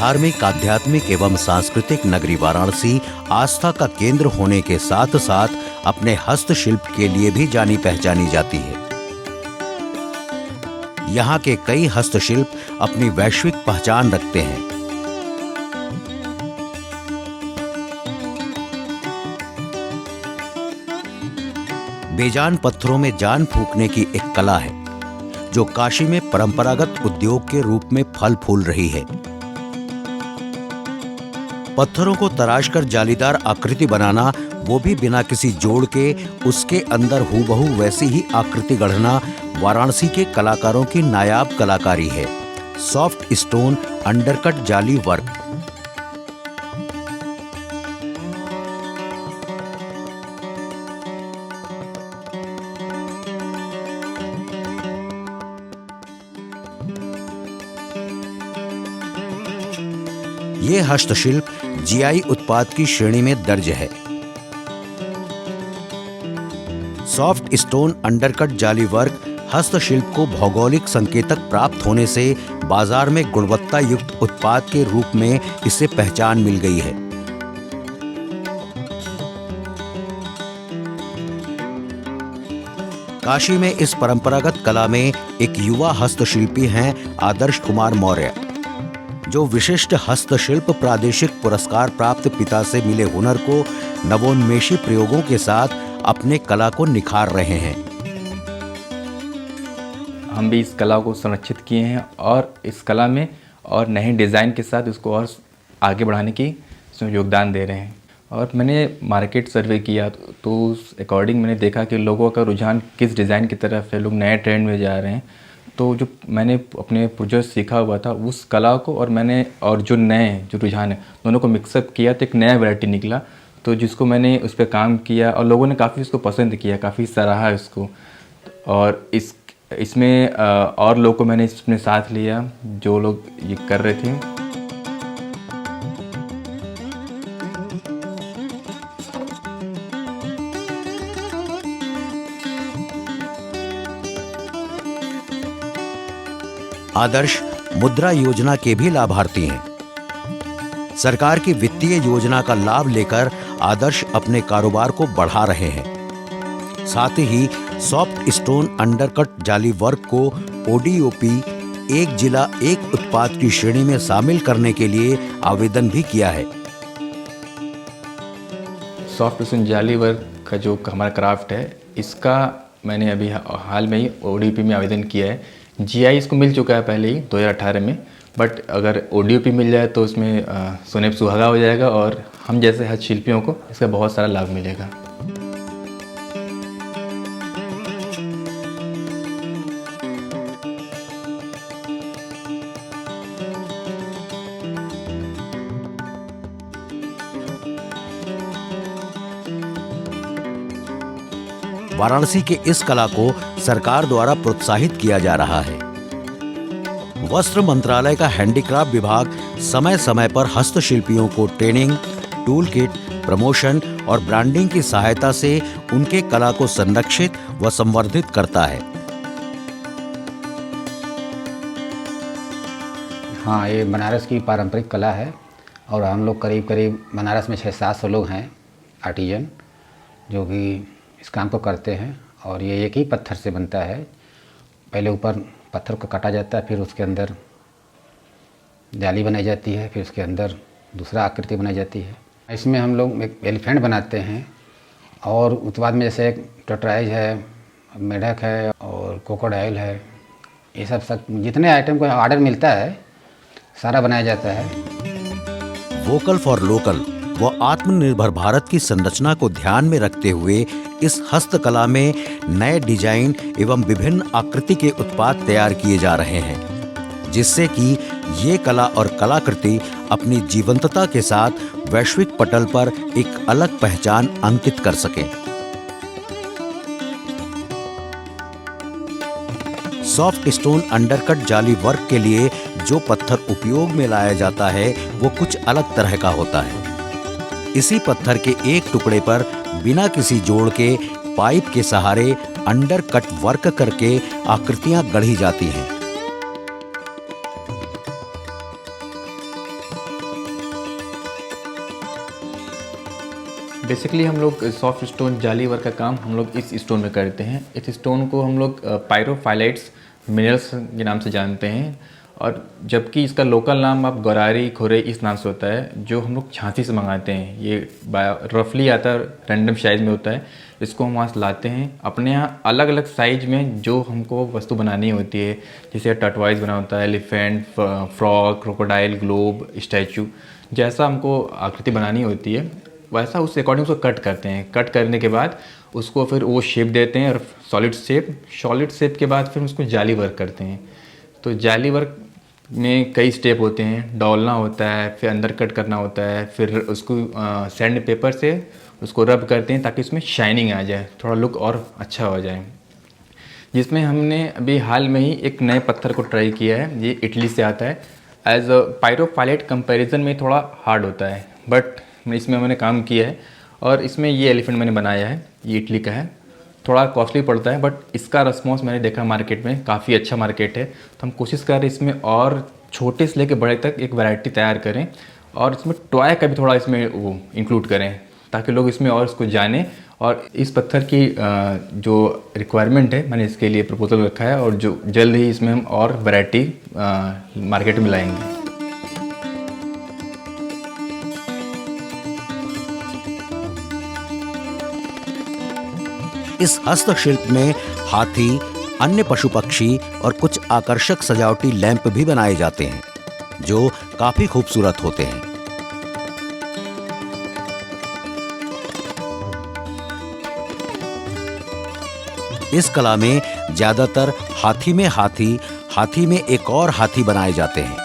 धार्मिक, आध्यात्मिक एवं सांस्कृतिक नगरी वाराणसी आस्था का केंद्र होने के साथ साथ अपने हस्तशिल्प के लिए भी जानी पहचानी जाती है। यहाँ के कई हस्तशिल्प अपनी वैश्विक पहचान रखते हैं। बेजान पत्थरों में जान फूंकने की एक कला है जो काशी में परंपरागत उद्योग के रूप में फल फूल रही है। पत्थरों को तराशकर जालीदार आकृति बनाना, वो भी बिना किसी जोड़ के उसके अंदर हूबहू वैसी ही आकृति गढ़ना वाराणसी के कलाकारों की नायाब कलाकारी है। सॉफ्ट स्टोन अंडरकट जाली वर्क। ये हस्तशिल्प जीआई उत्पाद की श्रेणी में दर्ज है। सॉफ्ट स्टोन अंडरकट जाली वर्क हस्तशिल्प को भौगोलिक संकेतक प्राप्त होने से बाजार में गुणवत्ता युक्त उत्पाद के रूप में इसे पहचान मिल गई है। काशी में इस परंपरागत कला में एक युवा हस्तशिल्पी हैं आदर्श कुमार मौर्य, जो विशिष्ट हस्तशिल्प प्रादेशिक पुरस्कार प्राप्त पिता से मिले हुनर को नवोन्मेषी प्रयोगों के साथ अपने कला को निखार रहे हैं। हम भी इस कला को संरक्षित किए हैं और इस कला में और नए डिज़ाइन के साथ इसको और आगे बढ़ाने की इसमें योगदान दे रहे हैं। और मैंने मार्केट सर्वे किया तो उस अकॉर्डिंग मैंने देखा कि लोगों का रुझान किस डिज़ाइन की तरफ है, लोग नए ट्रेंड में जा रहे हैं। तो जो मैंने अपने पूर्वज सीखा हुआ था उस कला को और जो नए जो रुझान है दोनों को मिक्सअप किया तो एक नया वैरायटी निकला, तो जिसको मैंने उस पर काम किया और लोगों ने काफ़ी इसको पसंद किया, काफ़ी सराहा इसको। और इसमें और लोगों को मैंने इसमें साथ लिया जो लोग ये कर रहे थे। आदर्श मुद्रा योजना के भी लाभार्थी हैं। सरकार की वित्तीय योजना का लाभ लेकर आदर्श अपने कारोबार को बढ़ा रहे हैं। साथ ही सॉफ्ट स्टोन अंडरकट जाली वर्क को ओडीओपी एक जिला एक उत्पाद की श्रेणी में शामिल करने के लिए आवेदन भी किया है। सॉफ्ट स्टोन जाली वर्क का जो हमारा क्राफ्ट है, इसका मैंने अभी हाल में ही ओडीओपी में आवेदन किया है। जीआई इसको मिल चुका है पहले ही 2018 में, बट अगर ओडीओपी मिल जाए तो इसमें सोने पे सुहागा हो जाएगा और हम जैसे हस्तशिल्पियों को इसका बहुत सारा लाभ मिलेगा। वाराणसी के इस कला को सरकार द्वारा प्रोत्साहित किया जा रहा है। वस्त्र मंत्रालय का हैंडीक्राफ्ट विभाग समय समय पर हस्तशिल्पियों को ट्रेनिंग, टूल किट, प्रमोशन और ब्रांडिंग की सहायता से उनके कला को संरक्षित व संवर्धित करता है। हाँ, ये बनारस की पारंपरिक कला है और हम लोग करीब बनारस में 600-700 लोग हैं आर्टिजन जो कि इस काम को करते हैं। और ये एक ही पत्थर से बनता है। पहले ऊपर पत्थर को काटा जाता है, फिर उसके अंदर जाली बनाई जाती है, फिर उसके अंदर दूसरा आकृति बनाई जाती है। इसमें हम लोग एक एलिफेंट बनाते हैं और उत्पाद में जैसे टोटराइज है, मेढक है और क्रोकोडाइल है। ये सब जितने आइटम को ऑर्डर मिलता है सारा बनाया जाता है। वोकल फॉर लोकल व आत्मनिर्भर भारत की संरचना को ध्यान में रखते हुए इस हस्तकला में नए डिजाइन एवं विभिन्न आकृति के उत्पाद तैयार किए जा रहे हैं, जिससे कि ये कला और कलाकृति अपनी जीवंतता के साथ वैश्विक पटल पर एक अलग पहचान अंकित कर सकें। सॉफ्ट स्टोन अंडरकट जाली वर्क के लिए जो पत्थर उपयोग में लाया जाता है वो कुछ अलग तरह का होता है। इसी पत्थर के एक टुकड़े पर बिना किसी जोड़ के पाइप के सहारे अंडरकट वर्क करके आकृतियां गढ़ी जाती हैं। बेसिकली हम लोग सॉफ्ट स्टोन जाली वर्क का काम हम लोग इस स्टोन में करते हैं। इस स्टोन को हम लोग पायरोफाइलाइट्स मिनरल्स के नाम से जानते हैं, और जबकि इसका लोकल नाम आप गौरारी खोरे इस नाम से होता है, जो हम लोग झांसी से मंगाते हैं। ये रफली आता है, रैंडम साइज़ में होता है। इसको हम वहाँ से लाते हैं। अपने यहाँ अलग अलग साइज में जो हमको वस्तु बनानी होती है, जैसे टर्टवाइज बना होता है, elephant, frog, crocodile, globe, statue, जैसा हमको आकृति बनानी होती है वैसा उस अकॉर्डिंग उसको कट करते हैं। कट करने के बाद उसको फिर वो शेप देते हैं, और सॉलिड शेप के बाद फिर उसको जाली वर्क करते हैं। तो जाली वर्क में कई स्टेप होते हैं। डॉलना होता है, फिर अंदर कट करना होता है, फिर उसको सैंड पेपर से उसको रब करते हैं ताकि उसमें शाइनिंग आ जाए, थोड़ा लुक और अच्छा हो जाए। जिसमें हमने अभी हाल में ही एक नए पत्थर को ट्राई किया है। ये इटली से आता है। एज अ पायरोफाइलाइट कंपैरिजन में थोड़ा हार्ड होता है, बट इसमें मैंने काम किया है, और इसमें ये एलिफेंट मैंने बनाया है। ये इटली का है, थोड़ा कॉस्टली पड़ता है, बट इसका रिस्पॉन्स मैंने देखा मार्केट में काफ़ी अच्छा मार्केट है। तो हम कोशिश कर रहे हैं इसमें और छोटे से लेकर बड़े तक एक वैरायटी तैयार करें, और इसमें टॉय का भी थोड़ा इसमें वो इंक्लूड करें ताकि लोग इसमें और इसको जानें। और इस पत्थर की जो रिक्वायरमेंट है, मैंने इसके लिए प्रपोजल रखा है, और जो जल्द ही इसमें हम और वैरायटी मार्केट में लाएंगे। इस हस्तशिल्प में हाथी, अन्य पशु पक्षी और कुछ आकर्षक सजावटी लैंप भी बनाए जाते हैं, जो काफी खूबसूरत होते हैं। इस कला में ज्यादातर हाथी में एक और हाथी बनाए जाते हैं,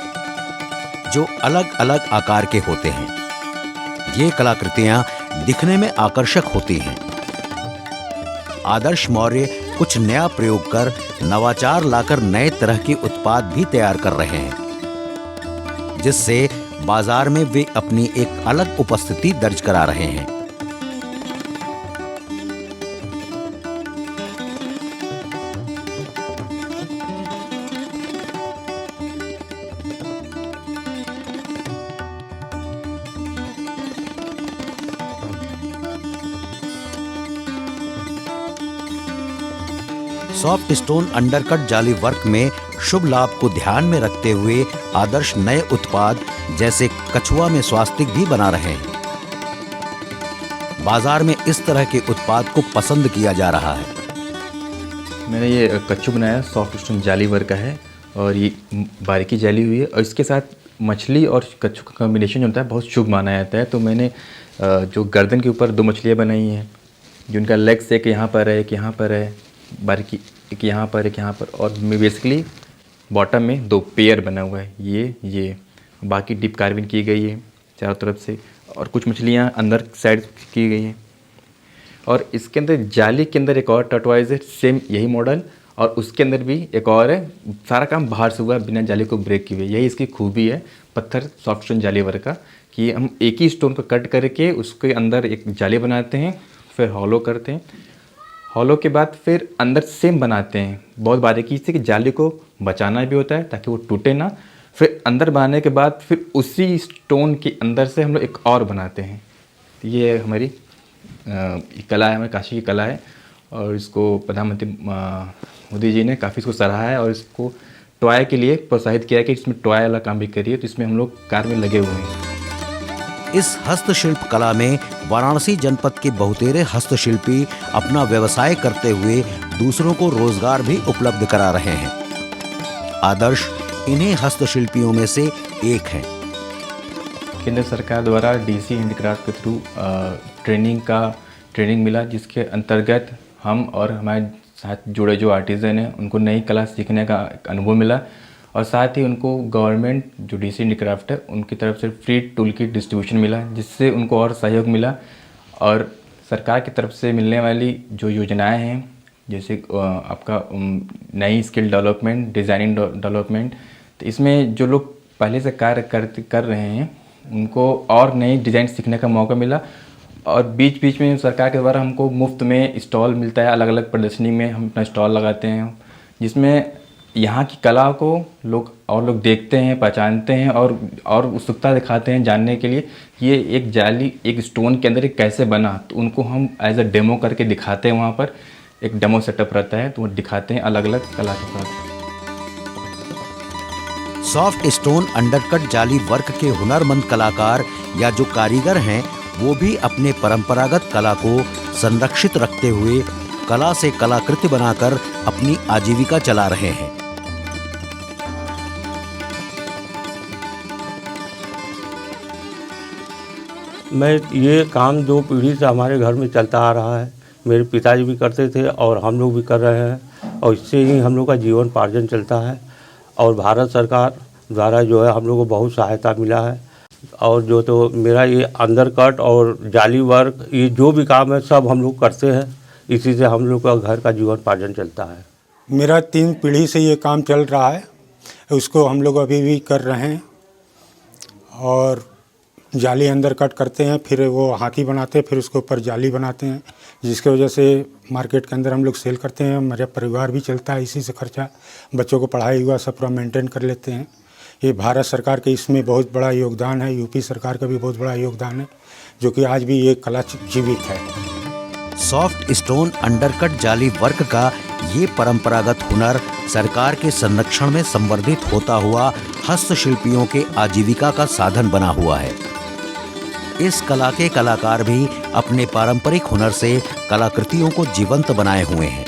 जो अलग अलग आकार के होते हैं। ये कलाकृतियां दिखने में आकर्षक होती हैं। आदर्श मौर्य कुछ नया प्रयोग कर नवाचार लाकर नए तरह के उत्पाद भी तैयार कर रहे हैं, जिससे बाजार में वे अपनी एक अलग उपस्थिति दर्ज करा रहे हैं। सॉफ्ट स्टोन अंडरकट जाली वर्क में शुभ लाभ को ध्यान में रखते हुए आदर्श नए उत्पाद जैसे कछुआ में स्वास्तिक भी बना रहे हैं। बाजार में इस तरह के उत्पाद को पसंद किया जा रहा है। मैंने ये कच्छू बनाया, सॉफ्ट स्टोन जाली वर्क का है, और ये बारीकी जाली हुई है, और इसके साथ मछली और कच्छू का कॉम्बिनेशन होता है, बहुत शुभ माना जाता है। तो मैंने जो गर्दन के ऊपर 2 मछलियाँ बनाई हैं, जिनका लेग्स एक यहाँ पर है, एक यहाँ पर है, बारीकी एक यहाँ पर, एक यहाँ पर, और बेसिकली बॉटम में 2 पेयर बना हुआ है। ये बाकी डीप कार्विंग की गई है चारों तरफ से, और कुछ मछलियाँ अंदर साइड की गई हैं। और इसके अंदर जाली के अंदर एक और टर्टवाइज है, सेम यही मॉडल, और उसके अंदर भी एक और है। सारा काम बाहर से हुआ, बिना जाली को ब्रेक किए हुए। यही इसकी खूबी है पत्थर सॉफ्ट स्टोन जाली वर्क का, कि हम एक ही स्टोन को कट करके उसके अंदर एक जाली बनाते हैं, फिर हॉलो करते हैं। हॉलो के बाद फिर अंदर सेम बनाते हैं बहुत बारीकी से, कि जाली को बचाना भी होता है ताकि वो टूटे ना। फिर अंदर बनाने के बाद फिर उसी स्टोन के अंदर से हम लोग एक और बनाते हैं। ये हमारी कला है, हमारी काशी की कला है, और इसको प्रधानमंत्री मोदी जी ने काफ़ी इसको सराहा है, और इसको टॉय के लिए प्रोत्साहित किया है कि इसमें टॉय वाला काम भी करिए। तो इसमें हम लोग कार्य में लगे हुए हैं। इस हस्तशिल्प कला में वाराणसी जनपद के बहुतेरे हस्तशिल्पी अपना व्यवसाय करते हुए दूसरों को रोजगार भी उपलब्ध करा रहे हैं। आदर्श इन्हीं हस्तशिल्पियों में से एक हैं। केंद्र सरकार द्वारा डीसी हैंडीक्राफ्ट के थ्रू ट्रेनिंग मिला, जिसके अंतर्गत हम और हमारे साथ जुड़े जो आर्टिज़न हैं उनको नई कला सीखने का अनुभव मिला, और साथ ही उनको गवर्नमेंट जो डीसी हैंडीक्राफ्ट है उनकी तरफ से फ्री टूल किट डिस्ट्रीब्यूशन मिला, जिससे उनको और सहयोग मिला। और सरकार की तरफ से मिलने वाली जो योजनाएं हैं, जैसे आपका नई स्किल डेवलपमेंट, डिज़ाइनिंग डेवलपमेंट, तो इसमें जो लोग पहले से कार्य कर रहे हैं उनको और नई डिज़ाइन सीखने का मौका मिला। और बीच बीच में सरकार के द्वारा हमको मुफ्त में स्टॉल मिलता है, अलग अलग प्रदर्शनी में हम अपना स्टॉल लगाते हैं, जिसमें यहाँ की कला को लोग देखते हैं, पहचानते हैं और उत्सुकता दिखाते हैं जानने के लिए कि ये एक जाली एक स्टोन के अंदर ये कैसे बना। तो उनको हम एज अ डेमो करके दिखाते हैं, वहाँ पर एक डेमो सेटअप रहता है तो वो दिखाते हैं अलग अलग कला के साथ। सॉफ्ट स्टोन अंडरकट जाली वर्क के हुनरमंद कलाकार या जो कारीगर हैं वो भी अपने परंपरागत कला को संरक्षित रखते हुए कला से कलाकृति बनाकर अपनी आजीविका चला रहे हैं। मैं ये काम 2 पीढ़ी से हमारे घर में चलता आ रहा है। मेरे पिताजी भी करते थे और हम लोग भी कर रहे हैं और इससे ही हम लोग का जीवन पार्जन चलता है। और भारत सरकार द्वारा जो है हम लोग को बहुत सहायता मिला है। और जो तो मेरा ये अंडरकट और जाली वर्क ये जो भी काम है सब हम लोग करते हैं। इसी से हम लोग का घर का जीवन पार्जन चलता है। मेरा 3 पीढ़ी से ये काम चल रहा है, उसको हम लोग अभी भी कर रहे हैं। और जाली अंदर कट करते हैं, फिर वो हाथी बनाते हैं, फिर उसके ऊपर जाली बनाते हैं, जिसकी वजह से मार्केट के अंदर हम लोग सेल करते हैं। मेरा परिवार भी चलता है इसी से, खर्चा बच्चों को पढ़ाई हुआ सब पूरा मेंटेन कर लेते हैं। ये भारत सरकार के इसमें बहुत बड़ा योगदान है, यूपी सरकार का भी बहुत बड़ा योगदान है, जो कि आज भी ये कला जीवित है। सॉफ्ट स्टोन अंडरकट जाली वर्क का ये परंपरागत हुनर सरकार के संरक्षण में संवर्धित होता हुआ हस्तशिल्पियों के आजीविका का साधन बना हुआ है। इस कला के कलाकार भी अपने पारंपरिक हुनर से कलाकृतियों को जीवंत बनाए हुए हैं।